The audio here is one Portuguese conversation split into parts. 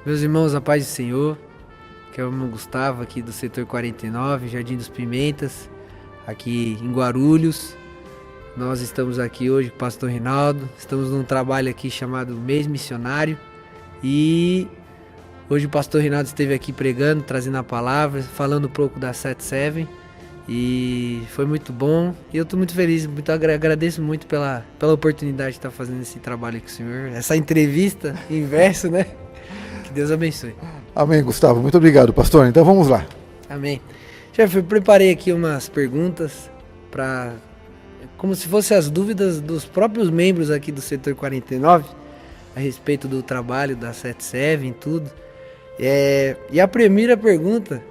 Meus irmãos, a paz do Senhor, que é o irmão Gustavo aqui do setor 49, Jardim dos Pimentas, aqui em Guarulhos. Nós estamos aqui hoje com o pastor Rinaldo, estamos num trabalho aqui chamado Mês Missionário e hoje o pastor Rinaldo esteve aqui pregando, trazendo a palavra, falando um pouco da 77 e foi muito bom e eu estou muito feliz, agradeço muito pela oportunidade de estar fazendo esse trabalho com o senhor, essa entrevista inverso, né? Que Deus abençoe. Amém, Gustavo. Muito obrigado, pastor. Então vamos lá. Amém. Chefe, eu preparei aqui umas perguntas para como se fossem as dúvidas dos próprios membros aqui do setor 49 a respeito do trabalho da 77 e tudo. E a primeira pergunta,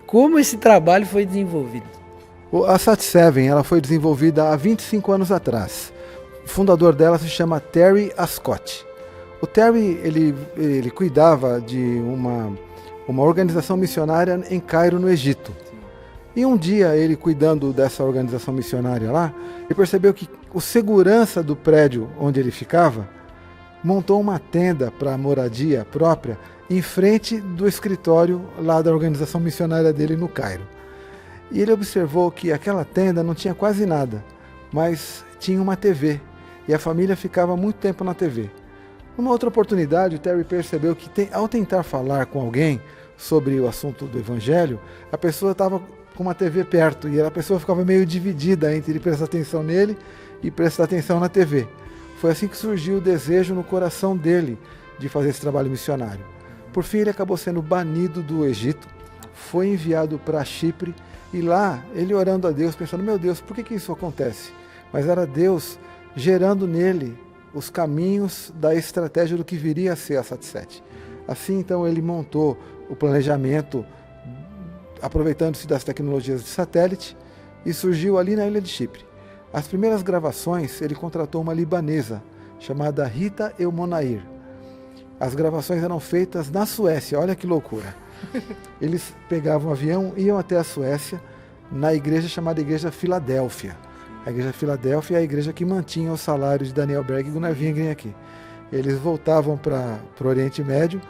como esse trabalho foi desenvolvido? A 77 ela foi desenvolvida há 25 anos atrás. O fundador dela se chama Terry Ascott. O Terry ele cuidava de uma organização missionária em Cairo, no Egito. E um dia, ele cuidando dessa organização missionária lá, ele percebeu que o segurança do prédio onde ele ficava montou uma tenda para moradia própria em frente do escritório lá da organização missionária dele no Cairo. E ele observou que aquela tenda não tinha quase nada, mas tinha uma TV, e a família ficava muito tempo na TV. Numa outra oportunidade, o Terry percebeu que ao tentar falar com alguém sobre o assunto do evangelho, a pessoa estava com uma TV perto e a pessoa ficava meio dividida entre prestar atenção nele e prestar atenção na TV. Foi assim que surgiu o desejo no coração dele de fazer esse trabalho missionário. Por fim, ele acabou sendo banido do Egito, foi enviado para Chipre e lá, ele orando a Deus, pensando, meu Deus, por que isso acontece? Mas era Deus gerando nele os caminhos da estratégia do que viria a ser a 77. Assim, então, ele montou o planejamento, aproveitando-se das tecnologias de satélite, e surgiu ali na ilha de Chipre. As primeiras gravações, ele contratou uma libanesa, chamada Rita Elmonair. As gravações eram feitas na Suécia, olha que loucura. Eles pegavam um avião, iam até a Suécia, na igreja chamada Igreja Filadélfia. A Igreja Filadélfia é a igreja que mantinha o salário de Daniel Berg e Gunnar Wingren aqui. Eles voltavam para o Oriente Médio,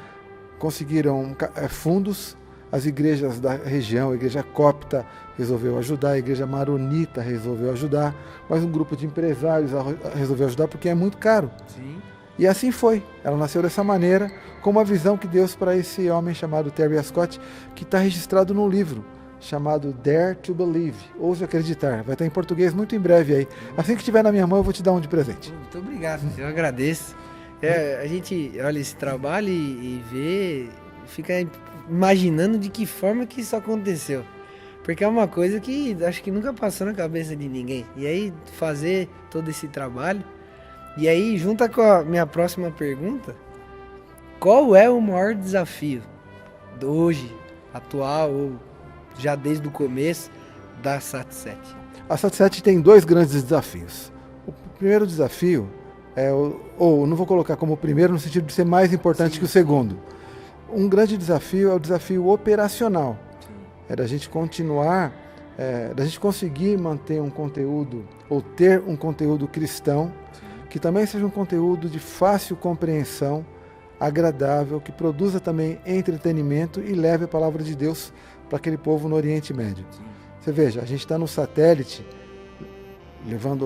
conseguiram fundos, as igrejas da região, a Igreja Copta resolveu ajudar, a Igreja Maronita resolveu ajudar, mas um grupo de empresários resolveu ajudar porque é muito caro. Sim. E assim foi, ela nasceu dessa maneira, com uma visão que Deus para esse homem chamado Terry Ascott, que está registrado num livro chamado Dare to Believe, Ouse Acreditar. Vai estar em português muito em breve aí. Assim que estiver na minha mão, eu vou te dar um de presente. Muito obrigado, eu agradeço. A gente olha esse trabalho e vê, fica imaginando de que forma que isso aconteceu. Porque é uma coisa que acho que nunca passou na cabeça de ninguém. E aí, fazer todo esse trabalho. E aí, junta com a minha próxima pergunta, qual é o maior desafio de hoje, atual ou já desde o começo da 77? A 77 tem dois grandes desafios. O primeiro desafio ou não vou colocar como o primeiro no sentido de ser mais importante que o segundo. Um grande desafio é o desafio operacional. É da gente continuar, da gente conseguir manter um conteúdo ou ter um conteúdo cristão que também seja um conteúdo de fácil compreensão, agradável, que produza também entretenimento e leve a palavra de Deus para aquele povo no Oriente Médio. Você veja, a gente está no satélite levando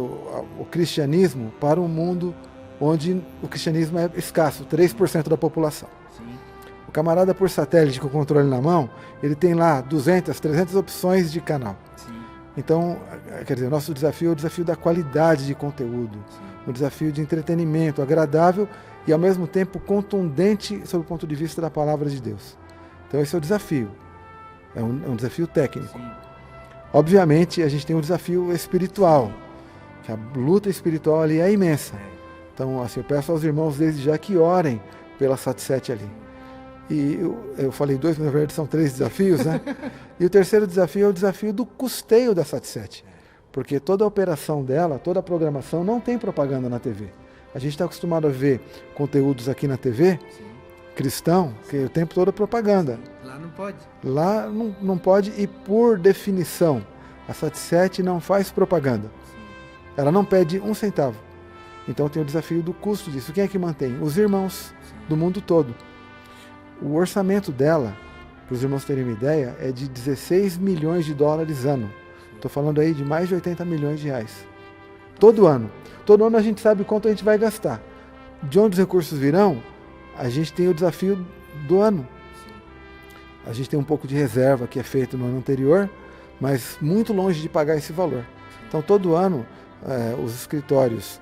o cristianismo para um mundo onde o cristianismo é escasso, 3% da população. Sim. O camarada por satélite com o controle na mão, ele tem lá 200, 300 opções de canal. Sim. Então, quer dizer, o nosso desafio é o desafio da qualidade de conteúdo, o desafio de entretenimento agradável e ao mesmo tempo contundente sob o ponto de vista da palavra de Deus. Então esse é o desafio, é um desafio técnico. Sim. Obviamente a gente tem um desafio espiritual, que a luta espiritual ali é imensa. Então assim, eu peço aos irmãos desde já que orem pela 77 ali. E eu falei dois, mas na verdade são 3 desafios, né? E o terceiro desafio é o desafio do custeio da 77. Porque toda a operação dela, toda a programação não tem propaganda na TV. A gente está acostumado a ver conteúdos aqui na TV, cristão, que o tempo todo é propaganda. Lá não pode. Lá não pode e por definição, a 77 não faz propaganda. Ela não pede um centavo. Então tem o desafio do custo disso. Quem é que mantém? Os irmãos do mundo todo. O orçamento dela, para os irmãos terem uma ideia, é de 16 milhões de dólares ano. Estou falando aí de mais de 80 milhões de reais. Todo ano. Todo ano a gente sabe quanto a gente vai gastar. De onde os recursos virão, a gente tem o desafio do ano. A gente tem um pouco de reserva que é feito no ano anterior, mas muito longe de pagar esse valor. Então, todo ano, os escritórios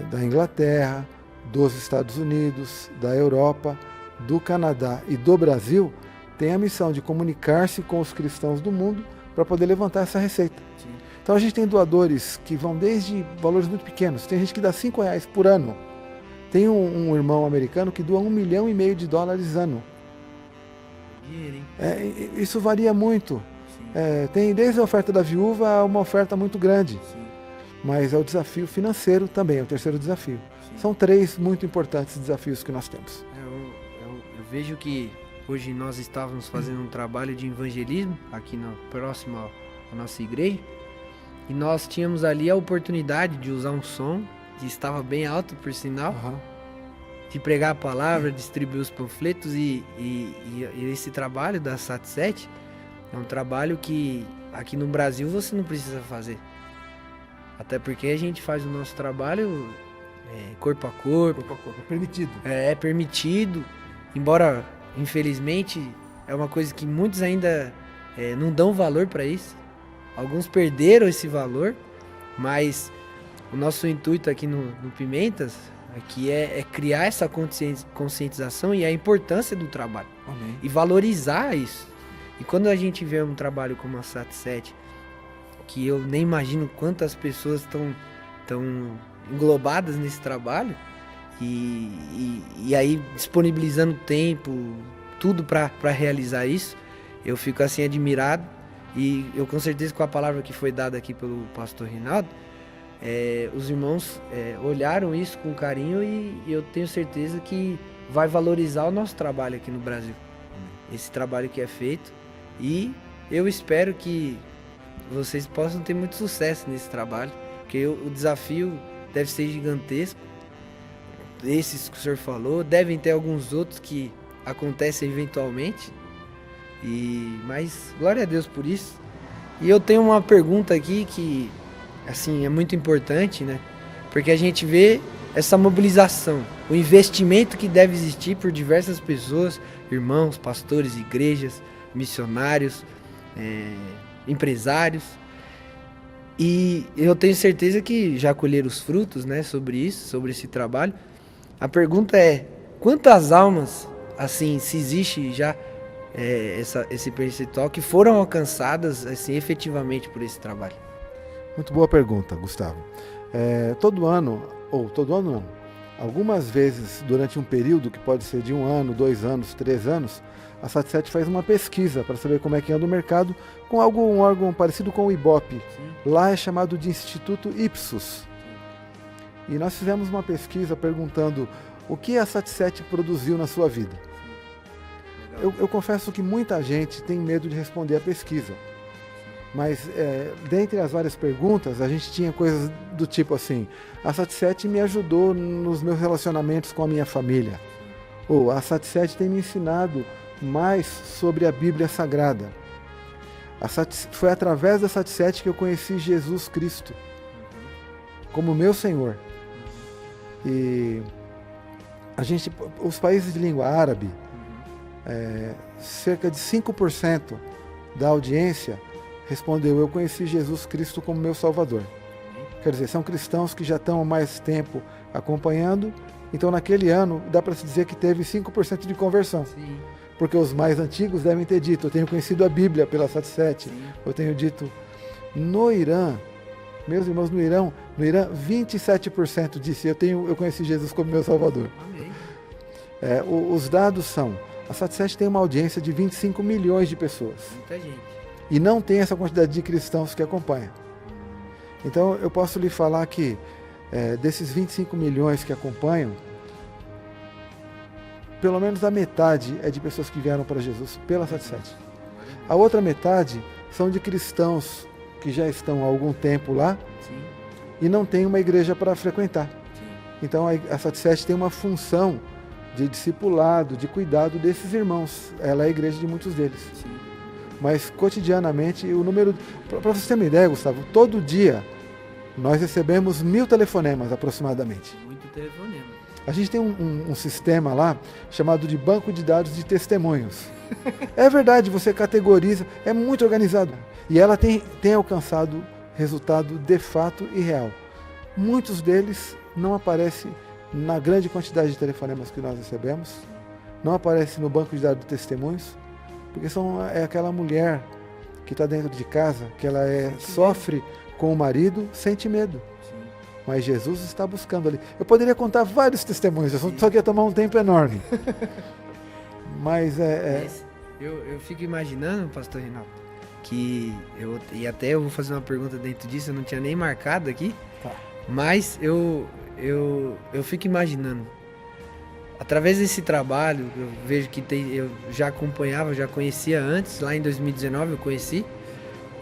da Inglaterra, dos Estados Unidos, da Europa, do Canadá e do Brasil têm a missão de comunicar-se com os cristãos do mundo para poder levantar essa receita. Sim. Então, a gente tem doadores que vão desde valores muito pequenos. Tem gente que dá R$5 por ano. Tem um irmão americano que doa $1,5 milhão de dólares ano. Isso varia muito. Tem desde a oferta da viúva a uma oferta muito grande. Sim. Mas é o desafio financeiro também, é o terceiro desafio. Sim. São 3 muito importantes desafios que nós temos. Eu vejo que hoje nós estávamos fazendo um trabalho de evangelismo aqui próximo à nossa igreja. E nós tínhamos ali a oportunidade de usar um som que estava bem alto, por sinal. De pregar a palavra, distribuir os panfletos e esse trabalho da Sat7 é um trabalho que aqui no Brasil você não precisa fazer. Até porque a gente faz o nosso trabalho corpo a corpo. É permitido. É permitido, embora infelizmente é uma coisa que muitos ainda não dão valor para isso. Alguns perderam esse valor, mas o nosso intuito aqui no Pimentas aqui é criar essa conscientização e a importância do trabalho. Amém. E valorizar isso. E quando a gente vê um trabalho como a Sat7, que eu nem imagino quantas pessoas estão englobadas nesse trabalho, e aí disponibilizando tempo, tudo para realizar isso, eu fico assim admirado. E eu com certeza com a palavra que foi dada aqui pelo pastor Rinaldo, os irmãos olharam isso com carinho e eu tenho certeza que vai valorizar o nosso trabalho aqui no Brasil. Esse trabalho que é feito. E eu espero que vocês possam ter muito sucesso nesse trabalho, porque o desafio deve ser gigantesco. Esses que o senhor falou, devem ter alguns outros que acontecem eventualmente. Mas glória a Deus por isso. E eu tenho uma pergunta aqui que assim, é muito importante, né? Porque a gente vê essa mobilização, o investimento que deve existir por diversas pessoas, irmãos, pastores, igrejas, missionários, empresários. E eu tenho certeza que já colheram os frutos, né, sobre isso, sobre esse trabalho. A pergunta é, quantas almas, assim, se existe já esse percentual que foram alcançadas, assim, efetivamente por esse trabalho? Muito boa pergunta, Gustavo. Todo ano não, algumas vezes durante um período que pode ser de 1 ano, 2 anos, 3 anos, a Sat7 faz uma pesquisa para saber como é que anda o mercado com um órgão parecido com o Ibope. Sim. Lá é chamado de Instituto Ipsos. E nós fizemos uma pesquisa perguntando o que a Sat7 produziu na sua vida. Eu confesso que muita gente tem medo de responder a pesquisa. Mas, dentre as várias perguntas, a gente tinha coisas do tipo assim: a Sat7 me ajudou nos meus relacionamentos com a minha família. Ou a Sat7 tem me ensinado mais sobre a Bíblia Sagrada. Foi através da Sat7 que eu conheci Jesus Cristo como meu Senhor. E os países de língua árabe, cerca de 5% da audiência respondeu: eu conheci Jesus Cristo como meu Salvador. Quer dizer, são cristãos que já estão há mais tempo acompanhando, então naquele ano dá para se dizer que teve 5% de conversão. Sim. Porque os mais antigos devem ter dito: eu tenho conhecido a Bíblia pela Sat7. Sim. Eu tenho dito. No Irã, meus irmãos, no Irã 27% disse: eu conheci Jesus como meu Salvador. Amém. Os dados são: a Sat7 tem uma audiência de 25 milhões de pessoas. Muita gente. E não tem essa quantidade de cristãos que acompanham. Então eu posso lhe falar que desses 25 milhões que acompanham, pelo menos a metade é de pessoas que vieram para Jesus pela Sat7. A outra metade são de cristãos que já estão há algum tempo lá. Sim. E não tem uma igreja para frequentar. Sim. Então a Sat7 tem uma função de discipulado, de cuidado desses irmãos. Ela é a igreja de muitos deles. Sim. Mas cotidianamente, o número... Para você ter uma ideia, Gustavo, todo dia nós recebemos 1000 telefonemas aproximadamente. Muito telefonema. A gente tem um sistema lá chamado de banco de dados de testemunhos. É verdade, você categoriza, é muito organizado. E ela tem alcançado resultado de fato e real. Muitos deles não aparecem na grande quantidade de telefonemas que nós recebemos, não aparecem no banco de dados de testemunhos, porque é aquela mulher que está dentro de casa, que ela sofre com o marido, sente medo. Sim. Mas Jesus está buscando ali. Eu poderia contar vários testemunhos, só que ia tomar um tempo enorme. Mas eu fico imaginando, pastor Reinaldo, e até eu vou fazer uma pergunta dentro disso, eu não tinha nem marcado aqui, Tá. Mas eu fico imaginando, através desse trabalho, eu vejo que eu já acompanhava, já conhecia antes, lá em 2019 eu conheci,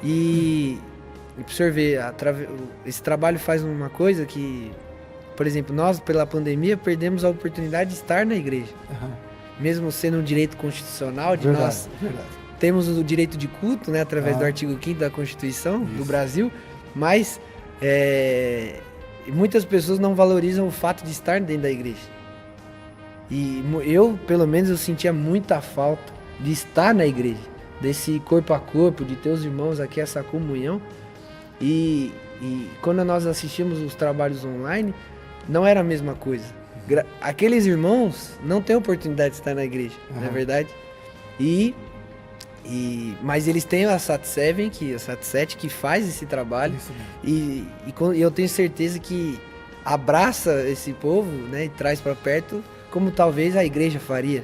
e para o senhor ver, esse trabalho faz uma coisa que, por exemplo, nós, pela pandemia, perdemos a oportunidade de estar na igreja. Uhum. Mesmo sendo um direito constitucional de Verdade, nós, verdade. temos o direito de culto, né, através do artigo 5º da Constituição do Brasil, mas muitas pessoas não valorizam o fato de estar dentro da igreja. E eu, pelo menos, eu sentia muita falta de estar na igreja, desse corpo a corpo, de ter os irmãos aqui, essa comunhão. E quando nós assistimos os trabalhos online, não era a mesma coisa. Aqueles irmãos não têm oportunidade de estar na igreja, não é verdade? Mas eles têm a Sat7 que faz esse trabalho. E eu tenho certeza que abraça esse povo, né, e traz para perto, como talvez a igreja faria.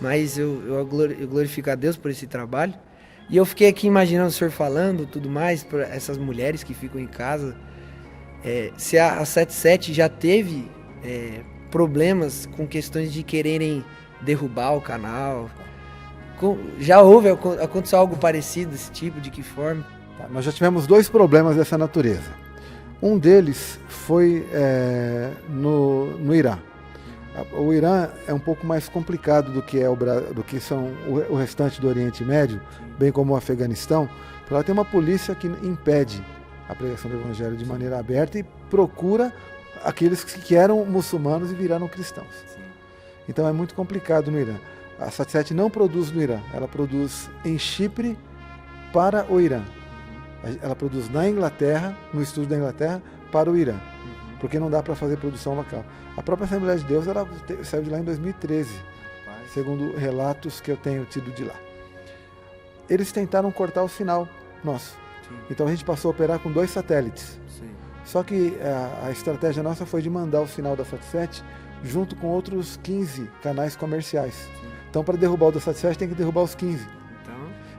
Mas eu glorifico a Deus por esse trabalho. E eu fiquei aqui imaginando o senhor falando tudo mais, para essas mulheres que ficam em casa. Se a Sat7 já teve problemas com questões de quererem derrubar o canal, já aconteceu algo parecido desse tipo, de que forma? Tá, nós já tivemos 2 problemas dessa natureza. Um deles foi no Irã. O Irã é um pouco mais complicado do que são o restante do Oriente Médio, bem como o Afeganistão, porque lá tem uma polícia que impede a pregação do Evangelho de maneira aberta e procura aqueles que eram muçulmanos e viraram cristãos. Sim. Então é muito complicado no Irã. A Sat7 não produz no Irã, ela produz em Chipre para o Irã. Ela produz na Inglaterra, no estúdio da Inglaterra, para o Irã, porque não dá para fazer produção local. A própria Assembleia de Deus ela saiu de lá em 2013, segundo relatos que eu tenho tido de lá. Eles tentaram cortar o sinal nosso. Sim. Então a gente passou a operar com 2 satélites. Sim. Só que a estratégia nossa foi de mandar o sinal da Sat7 junto com outros 15 canais comerciais. Sim. Então, para derrubar o da Sat7 tem que derrubar os 15.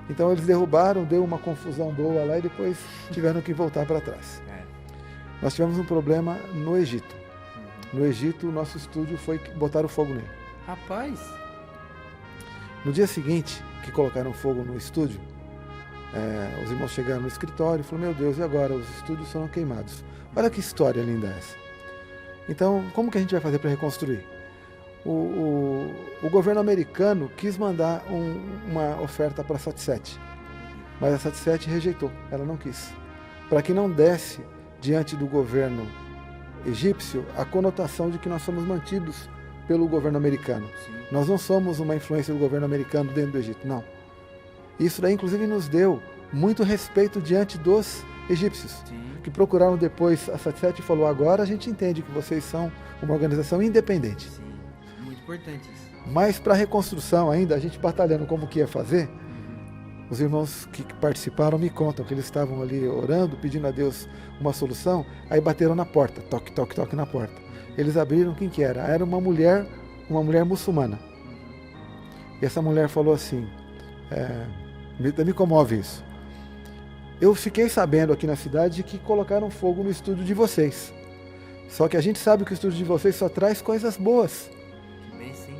Então eles derrubaram, deu uma confusão boa lá e depois tiveram que voltar para trás. Nós tivemos um problema no Egito. No Egito, o nosso estúdio foi botar o fogo nele. Rapaz! No dia seguinte, que colocaram fogo no estúdio, os irmãos chegaram no escritório e falaram, meu Deus, e agora? Os estúdios foram queimados. Olha que história linda essa. Então, como que a gente vai fazer para reconstruir? O governo americano quis mandar uma oferta para a Sat7, mas a Sat7 rejeitou, ela não quis. Para que não desse diante do governo egípcio a conotação de que nós somos mantidos pelo governo americano. Sim. Nós não somos uma influência do governo americano dentro do Egito, não. Isso daí inclusive nos deu muito respeito diante dos egípcios. Sim. Que procuraram depois a Sat7 e falou, agora a gente entende que vocês são uma organização independente. Sim. Muito importante isso. Mas para a reconstrução ainda, a gente batalhando como que ia fazer, os irmãos que participaram me contam que eles estavam ali orando, pedindo a Deus uma solução, aí bateram na porta, toque, toque, toque na porta. Eles abriram, quem que era? Era uma mulher muçulmana. E essa mulher falou assim, me comove isso. Eu fiquei sabendo aqui na cidade que colocaram fogo no estúdio de vocês. Só que a gente sabe que o estúdio de vocês só traz coisas boas. Bem, sim.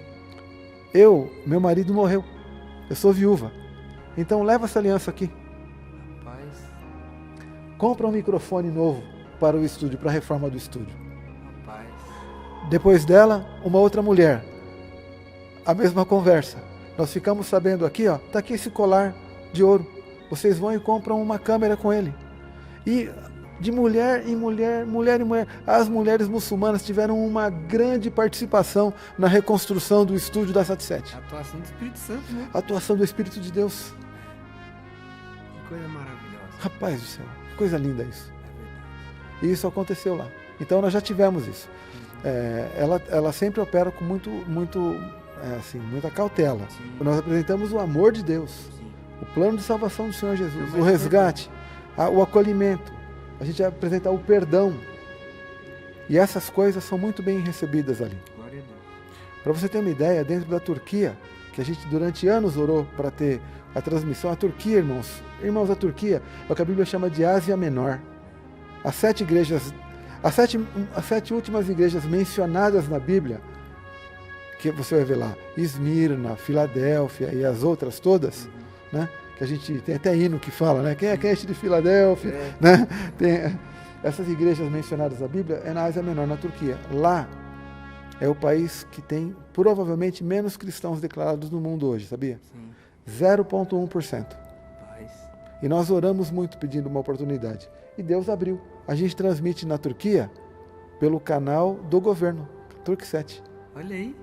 Meu marido morreu. Eu sou viúva. Então leva essa aliança aqui. Rapaz. Compra um microfone novo para o estúdio, para a reforma do estúdio. Rapaz. Depois dela, uma outra mulher. a mesma conversa. Nós ficamos sabendo aqui, ó, tá aqui esse colar de ouro. Vocês vão e compram uma câmera com ele. E de mulher em mulher, mulher em mulher, as mulheres muçulmanas tiveram uma grande participação na reconstrução do estúdio da Sat7. A atuação do Espírito Santo, né? A atuação do Espírito de Deus. Que coisa maravilhosa. Rapaz do céu, que coisa linda isso. É verdade. E isso aconteceu lá. Então nós já tivemos isso. Ela sempre opera com muita cautela. Sim. Nós apresentamos o amor de Deus, Sim. o plano de salvação do Senhor Jesus, É o o mais resgate, o acolhimento. A gente vai apresentar o perdão. E essas coisas são muito bem recebidas ali. Glória a Deus. Para você ter uma ideia, dentro da Turquia, que a gente durante anos orou para ter a transmissão, a Turquia, irmãos, a Turquia é o que a Bíblia chama de Ásia Menor. As 7 igrejas, as sete últimas igrejas mencionadas na Bíblia, que você vai ver lá, Esmirna, Filadélfia e as outras todas, né? Que a gente tem até hino que fala, né? Quem é crente de Filadélfia, né? Tem essas igrejas mencionadas na Bíblia, é na Ásia Menor, na Turquia. Lá é o país que tem provavelmente menos cristãos declarados no mundo hoje, sabia? Sim. 0,1%. Paz. E nós oramos muito pedindo uma oportunidade. E Deus abriu. A gente transmite na Turquia pelo canal do governo, Turksat. Olha aí.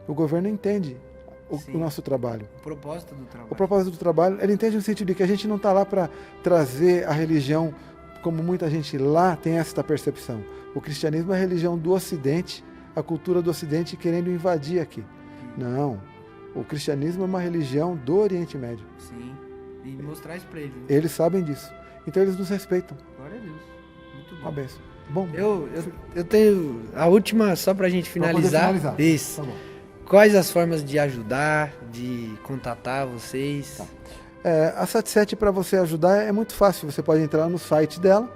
O governo entende o Sim. nosso trabalho. O propósito do trabalho. O propósito do trabalho, ele entende no sentido de que a gente não está lá para trazer a religião, como muita gente lá tem essa percepção. O cristianismo é a religião do Ocidente, a cultura do Ocidente querendo invadir aqui. Não. O cristianismo é uma religião do Oriente Médio. Sim. E mostrar isso para eles. Né? Eles sabem disso. Então eles nos respeitam. Glória a Deus. Muito bom. Uma benção. Bom, Eu tenho a última, só pra gente finalizar. Isso. Tá bom. Quais as formas de ajudar, de contatar vocês? Tá. A Sat7, para você ajudar, é muito fácil. Você pode entrar no site dela,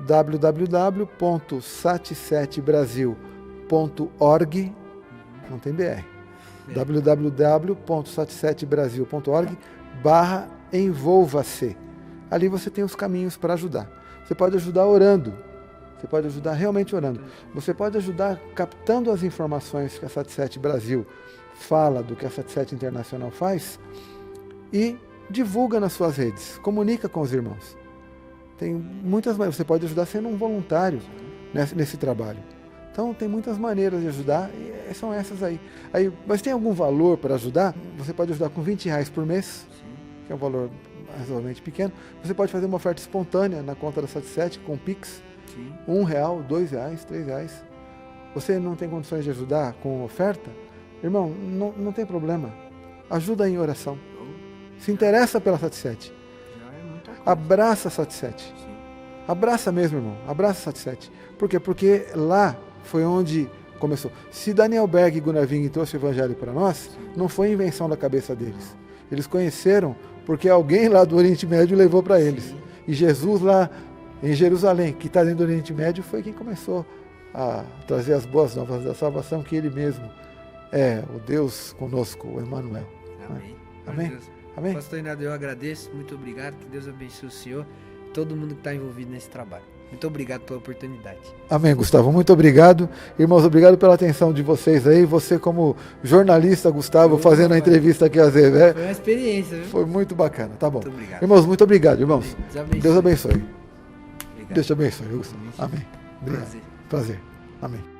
www.sat7brasil.org, não tem BR, www.sat7brasil.org/envolva-se. Ali você tem os caminhos para ajudar. Você pode ajudar orando, você pode ajudar realmente orando. Você pode ajudar captando as informações que a Sat7 Brasil fala do que a Sat7 Internacional faz e divulga nas suas redes, comunica com os irmãos. Tem muitas maneiras, você pode ajudar sendo um voluntário nesse trabalho. Então tem muitas maneiras de ajudar e são essas aí. Mas tem algum valor para ajudar? Você pode ajudar com R$20 por mês, que é um valor razoavelmente pequeno. Você pode fazer uma oferta espontânea na conta da Sat7 com Pix, R$1, R$2, R$3. Você não tem condições de ajudar com oferta? Irmão, não tem problema. Ajuda em oração. Se interessa pela Sat7. Abraça a Sat7. Abraça mesmo, irmão. Abraça a Sat7. Por quê? Porque lá foi onde começou. Se Daniel Berg e Gunnar Wing trouxe o evangelho para nós, não foi invenção da cabeça deles. Eles conheceram porque alguém lá do Oriente Médio levou para eles. E Jesus lá em Jerusalém, que está dentro do Oriente Médio, foi quem começou a trazer as boas novas da salvação, que ele mesmo é o Deus conosco, o Emmanuel. Amém. Amém? Amém? Pastor Reinaldo, eu agradeço, muito obrigado, que Deus abençoe o senhor e todo mundo que está envolvido nesse trabalho. Muito obrigado pela oportunidade. Amém, Gustavo, muito obrigado. Irmãos, obrigado pela atenção de vocês aí. Você como jornalista, Gustavo, fazendo a entrevista aqui às vezes. Foi uma experiência, viu? Foi muito bacana, tá bom. Muito obrigado. Irmãos, muito obrigado, irmãos. Deus abençoe. Deus abençoe. Obrigado. Deus te abençoe, Gustavo. Amém. Obrigado. Prazer. Prazer. Amém.